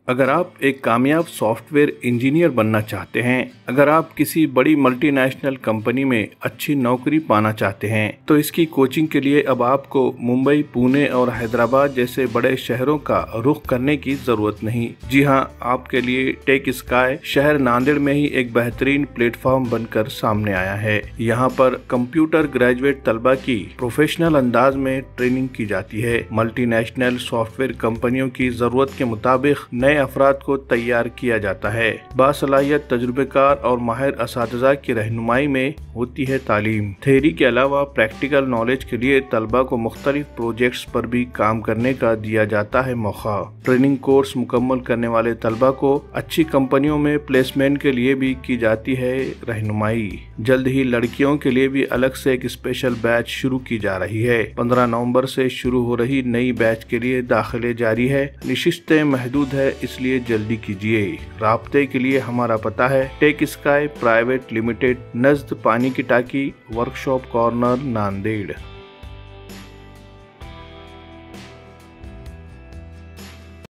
अगर आप एक कामयाब सॉफ्टवेयर इंजीनियर बनना चाहते हैं, अगर आप किसी बड़ी मल्टीनेशनल कंपनी में अच्छी नौकरी पाना चाहते हैं, तो इसकी कोचिंग के लिए अब आपको मुंबई, पुणे और हैदराबाद जैसे बड़े शहरों का रुख करने की जरूरत नहीं। जी हां, आपके लिए टेक स्काई शहर नांदेड़ में ही एक बेहतरीन प्लेटफॉर्म बनकर सामने आया है। यहाँ पर कंप्यूटर ग्रेजुएट तलबा की प्रोफेशनल अंदाज में ट्रेनिंग की जाती है। मल्टीनेशनल सॉफ्टवेयर कंपनियों की जरूरत के मुताबिक नए अफराद को तैयार किया जाता है। बासलाहियत तजुर्बेकार और माहिर असातिज़ा की रहनुमाई में होती है तालीम। थ्योरी के अलावा प्रैक्टिकल नॉलेज के लिए तलबा को मुख्तलिफ प्रोजेक्ट्स पर भी काम करने का दिया जाता है मौका। ट्रेनिंग कोर्स मुकम्मल करने वाले तलबा को अच्छी कंपनियों में प्लेसमेंट के लिए भी की जाती है रहनुमाई। जल्द ही लड़कियों के लिए भी अलग से एक स्पेशल बैच शुरू की जा रही है। 15 नवंबर से शुरू हो रही नई बैच के लिए दाखिले जारी है। निशिस्तें महदूद है, इसलिए जल्दी कीजिए। राब्ते के लिए हमारा पता है टेक स्काई प्राइवेट लिमिटेड, नज़द पानी की टाकी, वर्कशॉप कॉर्नर, नांदेड़।